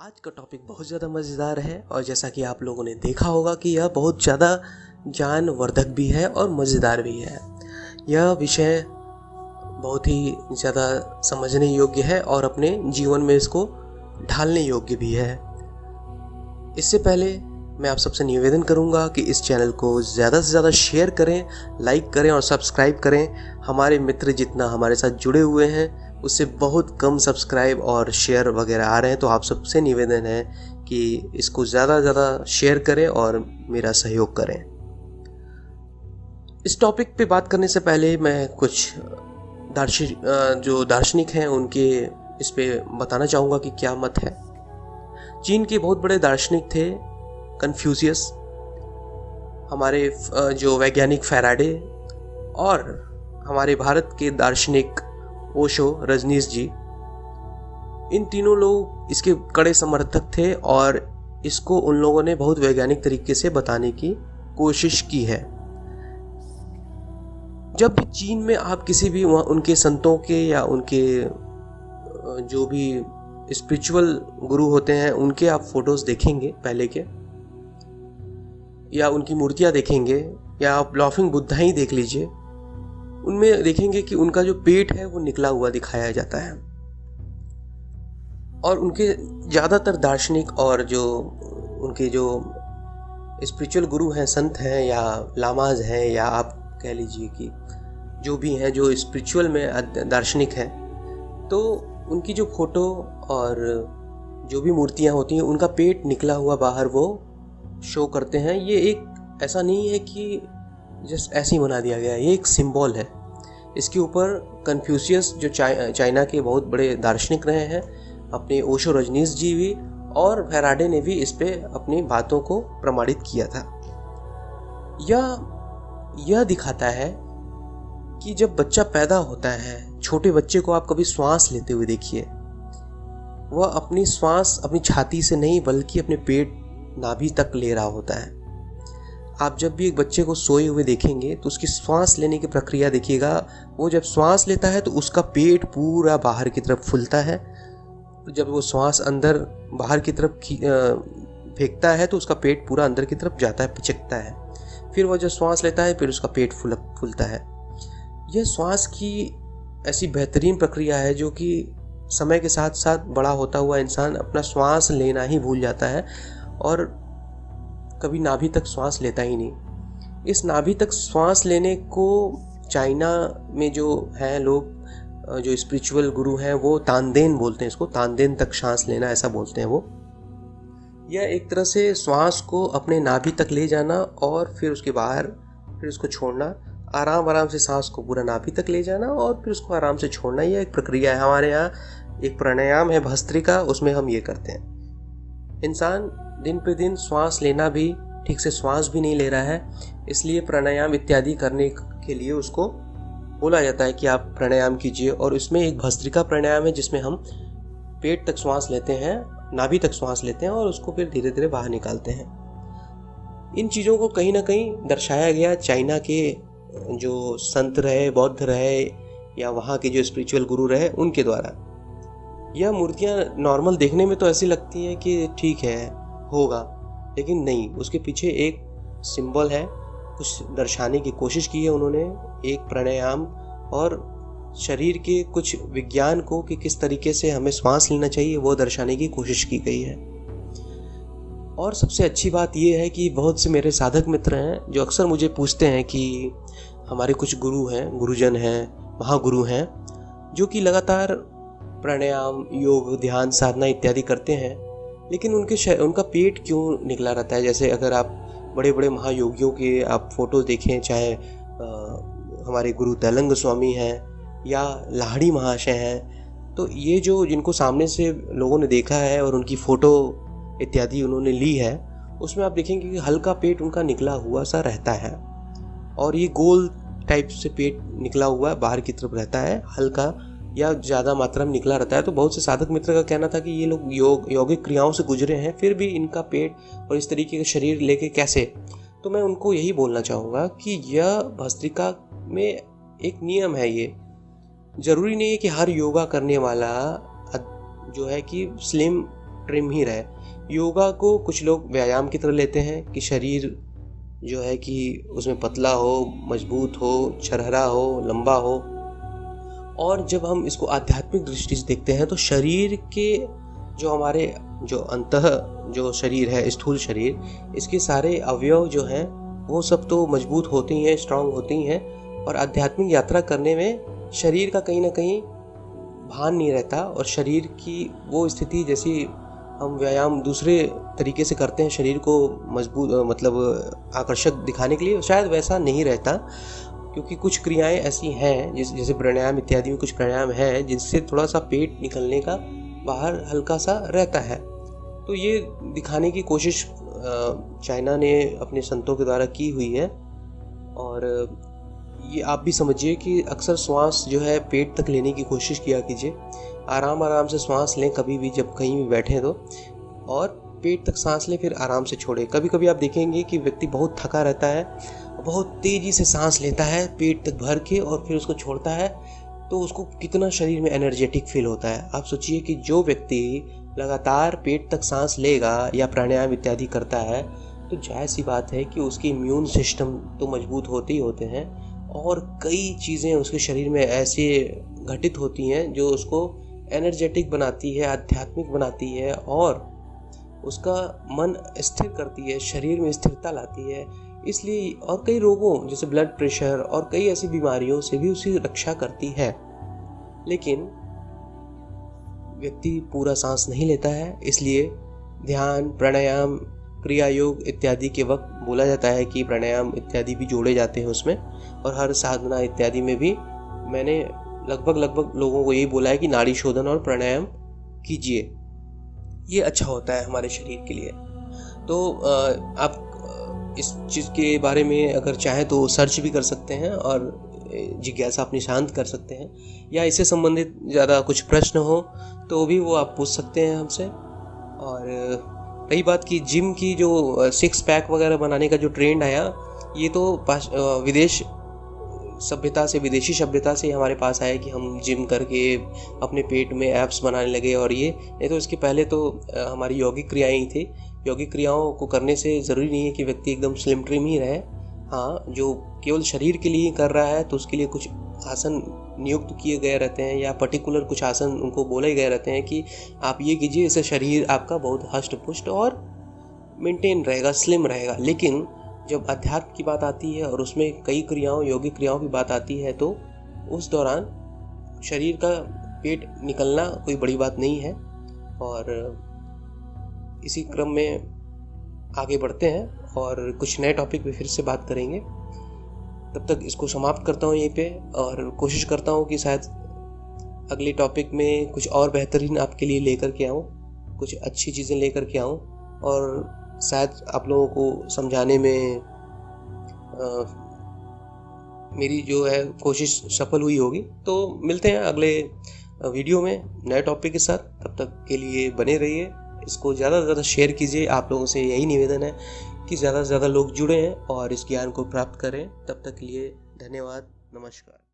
आज का टॉपिक बहुत ज़्यादा मज़ेदार है और जैसा कि आप लोगों ने देखा होगा कि यह बहुत ज़्यादा ज्ञानवर्धक भी है और मज़ेदार भी है। यह विषय बहुत ही ज़्यादा समझने योग्य है और अपने जीवन में इसको ढालने योग्य भी है। इससे पहले मैं आप सबसे निवेदन करूंगा कि इस चैनल को ज़्यादा से ज़्यादा शेयर करें, लाइक करें और सब्सक्राइब करें। हमारे मित्र जितना हमारे साथ जुड़े हुए हैं उससे बहुत कम सब्सक्राइब और शेयर वगैरह आ रहे हैं, तो आप सबसे निवेदन है कि इसको ज़्यादा से ज़्यादा शेयर करें और मेरा सहयोग करें। इस टॉपिक पे बात करने से पहले मैं कुछ जो दार्शनिक हैं उनके इस पे बताना चाहूँगा कि क्या मत है। चीन के बहुत बड़े दार्शनिक थे कन्फ्यूशियस, हमारे जो वैज्ञानिक फैराडे और हमारे भारत के दार्शनिक ओशो, रजनीश जी। इन तीनों लोग इसके कड़े समर्थक थे और इसको उन लोगों ने बहुत वैज्ञानिक तरीके से बताने की कोशिश की है। जब भी चीन में आप किसी भी उनके संतों के या उनके जो भी स्पिरिचुअल गुरु होते हैं उनके आप फोटोज देखेंगे पहले के, या उनकी मूर्तियां देखेंगे, या आप लाफिंग बुद्धा ही देख लीजिए, उनमें देखेंगे कि उनका जो पेट है वो निकला हुआ दिखाया जाता है। और उनके ज़्यादातर दार्शनिक और जो उनके जो स्पिरिचुअल गुरु हैं, संत हैं या लामाज हैं, या आप कह लीजिए कि जो भी हैं जो स्पिरिचुअल में दार्शनिक हैं, तो उनकी जो फोटो और जो भी मूर्तियां होती हैं उनका पेट निकला हुआ बाहर वो शो करते हैं। ये एक ऐसा नहीं है कि जस्ट ऐसे ही बना दिया गया है, ये एक सिंबल है। इसके ऊपर कन्फ्यूशियस जो चाइना के बहुत बड़े दार्शनिक रहे हैं, अपने ओशो, रजनीश जी भी और फैराडे ने भी इस पे अपनी बातों को प्रमाणित किया था। यह दिखाता है कि जब बच्चा पैदा होता है, छोटे बच्चे को आप कभी श्वास लेते हुए देखिए, वह अपनी श्वास अपनी छाती से नहीं बल्कि अपने पेट, नाभि तक ले रहा होता है। आप जब भी एक बच्चे को सोए हुए देखेंगे तो उसकी श्वास लेने की प्रक्रिया देखिएगा। वो जब श्वास लेता है तो उसका पेट पूरा बाहर की तरफ फूलता है। जब वो श्वास अंदर बाहर की तरफ फेंकता है तो उसका पेट पूरा अंदर की तरफ जाता है, पिचकता है। फिर वो जब श्वास लेता है फिर उसका पेट फूलता है। यह श्वास की ऐसी बेहतरीन प्रक्रिया है जो कि समय के साथ साथ बड़ा होता हुआ इंसान अपना श्वास लेना ही भूल जाता है और कभी नाभि तक श्वास लेता ही नहीं। इस नाभि तक श्वास लेने को चाइना में जो हैं लोग, जो स्पिरिचुअल गुरु हैं, वो तानदेन बोलते हैं, इसको तानदेन तक सांस लेना ऐसा बोलते हैं वो। यह एक तरह से श्वास को अपने नाभि तक ले जाना और फिर उसके बाहर फिर उसको छोड़ना, आराम से सांस को पूरा नाभि तक ले जाना और फिर उसको आराम से छोड़ना। यह एक प्रक्रिया है। हमारे यहाँ एक प्राणायाम है भस्त्रिका, उसमें हम ये करते हैं। इंसान दिन पे दिन श्वास लेना भी ठीक से श्वास भी नहीं ले रहा है, इसलिए प्राणायाम इत्यादि करने के लिए उसको बोला जाता है कि आप प्राणायाम कीजिए। और इसमें एक भस्त्रिका प्राणायाम है जिसमें हम पेट तक श्वास लेते हैं, नाभि तक श्वास लेते हैं और उसको फिर धीरे धीरे बाहर निकालते हैं। इन चीज़ों को कहीं ना कहीं दर्शाया गया चाइना के जो संत रहे, बौद्ध रहे या वहाँ के जो स्पिरिचुअल गुरु रहे उनके द्वारा। यह मूर्तियाँ नॉर्मल देखने में तो ऐसी लगती हैं कि ठीक है, होगा, लेकिन नहीं, उसके पीछे एक सिंबल है। कुछ दर्शाने की कोशिश की है उन्होंने, एक प्राणायाम और शरीर के कुछ विज्ञान को कि किस तरीके से हमें श्वास लेना चाहिए वो दर्शाने की कोशिश की गई है। और सबसे अच्छी बात ये है कि बहुत से मेरे साधक मित्र हैं जो अक्सर मुझे पूछते हैं कि हमारे कुछ गुरु हैं, गुरुजन हैं, महागुरु हैं, जो कि लगातार प्राणायाम, योग, ध्यान, साधना इत्यादि करते हैं, लेकिन उनका पेट क्यों निकला रहता है। जैसे अगर आप बड़े बड़े महायोगियों के आप फोटोज देखें, चाहे हमारे गुरु तैलंग स्वामी हैं या लाहड़ी महाशय हैं, तो ये जो जिनको सामने से लोगों ने देखा है और उनकी फ़ोटो इत्यादि उन्होंने ली है, उसमें आप देखेंगे कि हल्का पेट उनका निकला हुआ सा रहता है और ये गोल टाइप से पेट निकला हुआ बाहर की तरफ रहता है, हल्का या ज़्यादा मात्रा में निकला रहता है। तो बहुत से साधक मित्र का कहना था कि ये लोग यौगिक क्रियाओं से गुजरे हैं, फिर भी इनका पेट और इस तरीके का शरीर लेके कैसे। तो मैं उनको यही बोलना चाहूँगा कि यह भस्त्रिका में एक नियम है। ये ज़रूरी नहीं है कि हर योगा करने वाला जो है कि स्लिम ट्रिम ही रहे। योगा को कुछ लोग व्यायाम की तरह लेते हैं कि शरीर जो है कि उसमें पतला हो, मजबूत हो, छरहरा हो, लंबा हो। और जब हम इसको आध्यात्मिक दृष्टि से देखते हैं तो शरीर के जो हमारे जो अंतः जो शरीर है, स्थूल शरीर, इसके सारे अवयव जो हैं वो सब तो मजबूत होते ही हैं, स्ट्रांग होते ही हैं। और आध्यात्मिक यात्रा करने में शरीर का कहीं ना कहीं भान नहीं रहता, और शरीर की वो स्थिति जैसी हम व्यायाम दूसरे तरीके से करते हैं शरीर को मजबूत मतलब आकर्षक दिखाने के लिए, शायद वैसा नहीं रहता। क्योंकि कुछ क्रियाएं ऐसी हैं जैसे प्राणायाम इत्यादि में कुछ प्राणायाम हैं जिनसे थोड़ा सा पेट निकलने का बाहर हल्का सा रहता है। तो ये दिखाने की कोशिश चाइना ने अपने संतों के द्वारा की हुई है। और ये आप भी समझिए कि अक्सर श्वास जो है पेट तक लेने की कोशिश किया कीजिए। आराम आराम से श्वास लें कभी भी, जब कहीं भी बैठें तो, और पेट तक सांस लें फिर आराम से छोड़ें। कभी कभी आप देखेंगे कि व्यक्ति बहुत थका रहता है, बहुत तेज़ी से सांस लेता है पेट तक भर के और फिर उसको छोड़ता है, तो उसको कितना शरीर में एनर्जेटिक फील होता है। आप सोचिए कि जो व्यक्ति लगातार पेट तक सांस लेगा या प्राणायाम इत्यादि करता है तो जाहिर सी बात है कि उसकी इम्यून सिस्टम तो मजबूत होते ही होते हैं, और कई चीज़ें उसके शरीर में ऐसे घटित होती हैं जो उसको एनर्जेटिक बनाती है, आध्यात्मिक बनाती है, और उसका मन स्थिर करती है, शरीर में स्थिरता लाती है। इसलिए और कई रोगों जैसे ब्लड प्रेशर और कई ऐसी बीमारियों से भी उसकी रक्षा करती है। लेकिन व्यक्ति पूरा सांस नहीं लेता है, इसलिए ध्यान, प्राणायाम, क्रिया योग इत्यादि के वक्त बोला जाता है कि प्राणायाम इत्यादि भी जोड़े जाते हैं उसमें। और हर साधना इत्यादि में भी मैंने लगभग लोगों को यही बोला है कि नाड़ी शोधन और प्राणायाम कीजिए, ये अच्छा होता है हमारे शरीर के लिए। तो आप इस चीज़ के बारे में अगर चाहें तो सर्च भी कर सकते हैं और जिज्ञासा अपनी शांत कर सकते हैं, या इससे संबंधित ज़्यादा कुछ प्रश्न हो तो भी वो आप पूछ सकते हैं हमसे। और रही बात की जिम की, जो 6 पैक वगैरह बनाने का जो ट्रेंड आया, ये तो विदेश सभ्यता से, विदेशी सभ्यता से हमारे पास आया कि हम जिम करके अपने पेट में एब्स बनाने लगे। और ये नहीं तो इसके पहले तो हमारी यौगिक क्रियाएं ही थी। यौगिक क्रियाओं को करने से ज़रूरी नहीं है कि व्यक्ति एकदम स्लिम ट्रिम ही रहे। हाँ, जो केवल शरीर के लिए कर रहा है तो उसके लिए कुछ आसन नियुक्त किए गए रहते हैं, या पर्टिकुलर कुछ आसन उनको बोले गए रहते हैं कि आप ये कीजिए, इससे शरीर आपका बहुत हष्ट पुष्ट और मेंटेन रहेगा, स्लिम रहेगा। लेकिन जब अध्यात्म की बात आती है और उसमें कई क्रियाओं, यौगिक क्रियाओं की बात आती है, तो उस दौरान शरीर का पेट निकलना कोई बड़ी बात नहीं है। और इसी क्रम में आगे बढ़ते हैं और कुछ नए टॉपिक पे फिर से बात करेंगे। तब तक इसको समाप्त करता हूँ यहीं पे, और कोशिश करता हूँ कि शायद अगले टॉपिक में कुछ और बेहतरीन आपके लिए लेकर के आऊँ, कुछ अच्छी चीज़ें लेकर के आऊँ, और शायद आप लोगों को समझाने में मेरी जो है कोशिश सफल हुई होगी। तो मिलते हैं अगले वीडियो में नए टॉपिक के साथ। तब तक के लिए बने रहिए, इसको ज़्यादा से ज़्यादा शेयर कीजिए। आप लोगों से यही निवेदन है कि ज़्यादा से ज़्यादा लोग जुड़े हैं और इस ज्ञान को प्राप्त करें। तब तक के लिए धन्यवाद, नमस्कार।